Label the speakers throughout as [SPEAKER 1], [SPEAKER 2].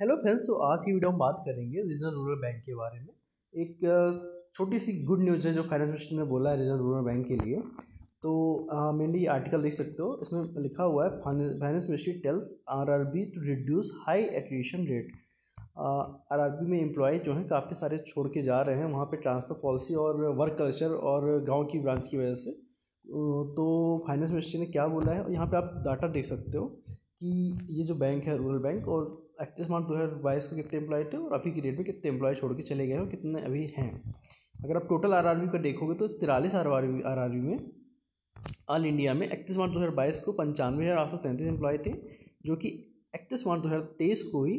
[SPEAKER 1] Hello friends, तो आज की वीडियो हम बात करेंगे रीजनल रूरल बैंक के बारे में। एक छोटी सी गुड न्यूज़ है जो फाइनेंस मिनिस्टर ने बोला है रीजनल रूरल बैंक के लिए। तो मेनली आर्टिकल देख सकते हो, इसमें लिखा हुआ है finance ministry tells RRB to reduce high attrition rate. RRB में एम्प्लॉय जो हैं काफ़ी सारे छोड़ के जा रहे हैं वहाँ पे ट्रांसफ़र पॉलिसी और वर्क कल्चर और गांव की ब्रांच की वजह से। तो फाइनेंस मिनिस्ट्री ने क्या बोला है, यहाँ पे आप डाटा देख सकते हो कि ये जो बैंक है रूरल बैंक, और 31 मार्च 2022 को कितने एम्प्लॉय थे और अभी की डेट में कितने एम्प्लॉय छोड़ के चले गए हैं और कितने अभी हैं। अगर आप टोटल आरआरबी का देखोगे तो 43 आरआरबी में ऑल इंडिया में 31 मार्च 2022 को 95,833 एम्प्लॉय थे, जो कि 31 मार्च 2023 को ही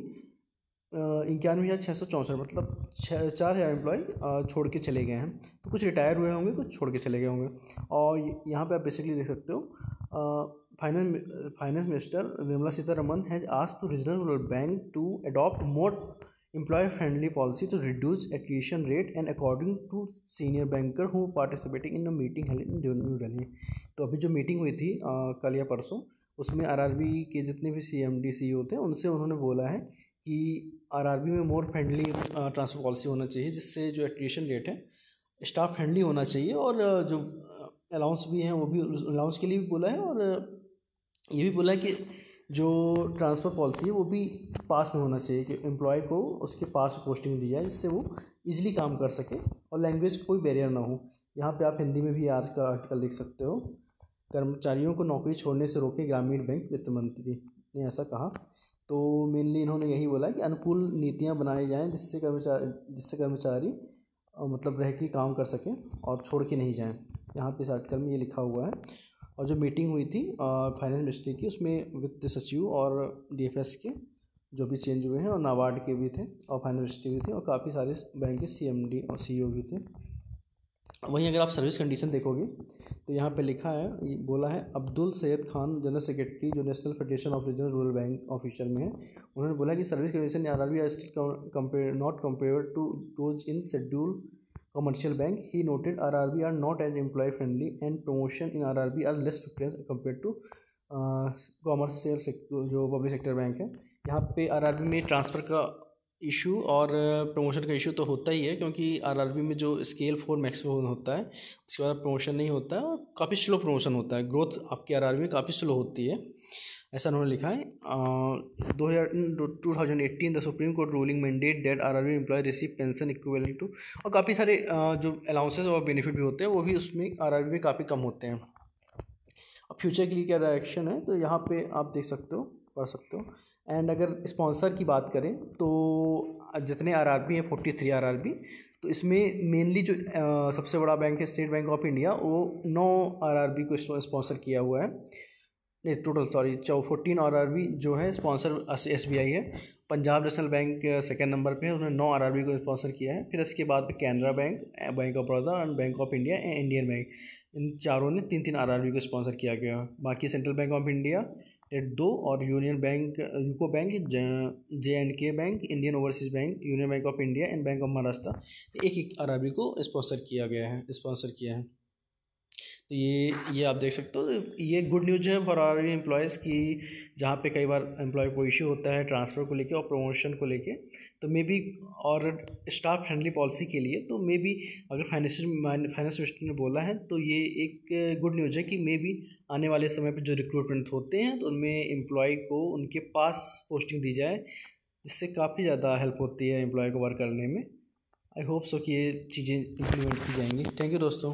[SPEAKER 1] 91,664 मतलब 4,000 एम्प्लॉय छोड़ के चले गए हैं। तो कुछ रिटायर हुए होंगे, कुछ छोड़ के चले गए होंगे। और यहाँ पे आप बेसिकली देख सकते हो finance minister Nirmala Sitharaman has asked to regional rural bank to adopt more employer friendly policy to reduce attrition rate and according to senior banker who participating in a meeting held in New Delhi। तो अभी जो meeting हुई थी कल या परसों, उसमें RRB के जितने भी सीएमडी सीईओ थे उनसे उन्होंने बोला है कि आरआरबी में मोर फ्रेंडली ट्रांसफर पॉलिसी होना चाहिए, जिससे जो एट्रिशन रेट है स्टाफ फ्रेंडली होना चाहिए। और जो अलाउंस भी हैं वो भी अलाउंस के लिए भी बोला है, और ये भी बोला है कि जो ट्रांसफ़र पॉलिसी है वो भी पास में होना चाहिए, कि एम्प्लॉय को उसके पास पोस्टिंग दी जाए जिससे वो इजीली काम कर सके और लैंग्वेज कोई बैरियर ना हो। यहाँ पे आप हिंदी में भी आज का आर्टिकल देख सकते हो। कर्मचारियों को नौकरी छोड़ने से रोके ग्रामीण बैंक वित्त मंत्री ने ऐसा कहा। तो मेनली इन्होंने यही बोला कि अनुकूल नीतियाँ बनाई जाएँ जिससे कर्मचारी मतलब रह के काम कर सकें और छोड़ के नहीं जाएँ। यहाँ पे इस आर्टिकल में ये लिखा हुआ है। और जो मीटिंग हुई थी फाइनेंस मिनिस्ट्री की, उसमें वित्त सचिव और डीएफएस के जो भी चेंज हुए हैं और नाबार्ड के भी थे और फाइनेंस मिनिस्ट्री भी थे और काफ़ी सारे बैंक के सीएमडी और सीईओ भी थे। वहीं अगर आप सर्विस कंडीशन देखोगे तो यहाँ पे लिखा है, बोला है अब्दुल सैयद खान जनरल सेक्रेटरी जो national federation of regional rural bank official में है, उन्होंने बोला कि service condition RRB are still not compare to those in schedule commercial bank. He noted RRB are not as employee friendly and promotion in RRB are less frequent compared to commercial sector जो public sector bank है। यहाँ पे RRB में transfer का issue और promotion का issue तो होता ही है, क्योंकि आरआरबी में जो स्केल 4 मैक्सिमम होता है उसके बाद प्रमोशन नहीं होता है और काफ़ी स्लो प्रमोशन होता है। ग्रोथ आपकी आरआरबी में काफ़ी स्लो होती है, ऐसा उन्होंने लिखा है। 2018 the supreme court ruling mandate that RRB employ receive pension equivalent to, और काफ़ी सारे जो अलाउंसेस और बेनिफिट भी होते हैं वो भी उसमें आरआरबी में काफ़ी कम होते हैं। अब फ्यूचर के लिए क्या डायरेक्शन है तो यहाँ पे आप देख सकते हो, पढ़ सकते हो। एंड अगर स्पॉन्सर की बात करें तो जितने आरआरबी हैं 43 आरआरबी, तो इसमें मेनली जो सबसे बड़ा बैंक है स्टेट बैंक ऑफ इंडिया, वो 9 आरआरबी को स्पॉन्सर किया हुआ है। नहीं, टोटल 14 आरआरबी जो है स्पॉन्सर एसबीआई है। Punjab national bank second number पे है, उन्होंने 9 आरआरबी को स्पॉन्सर किया है। फिर इसके बाद Canara bank, bank of Baroda and bank of India and Indian bank, इन चारों ने 3-3 आरआरबी को स्पॉन्सर किया गया। बाकी सेंट्रल बैंक ऑफ इंडिया 2 और union bank, UCO bank, JNK bank, Indian overseas bank, union bank of India and bank of Maharashtra, एक RRB को स्पॉन्सर किया है। तो ये आप देख सकते हो, ये गुड न्यूज़ है फॉर आर एम्प्लॉयज़ की, जहाँ पे कई बार एम्प्लॉय को इशू होता है ट्रांसफ़र को लेके और प्रमोशन को लेके, तो मे बी और स्टाफ फ्रेंडली पॉलिसी के लिए, तो मे बी अगर फाइनेंस मिनिस्टर ने बोला है तो ये एक गुड न्यूज़ है कि मे बी आने वाले समय पे जो रिक्रूटमेंट होते हैं तो उनमें एम्प्लॉय को उनके पास पोस्टिंग दी जाए, जिससे काफ़ी ज़्यादा हेल्प होती है एम्प्लॉय को वर्क करने में। आई होप सो कि ये चीज़ें इम्प्लीमेंट की जाएंगी। थैंक यू दोस्तों।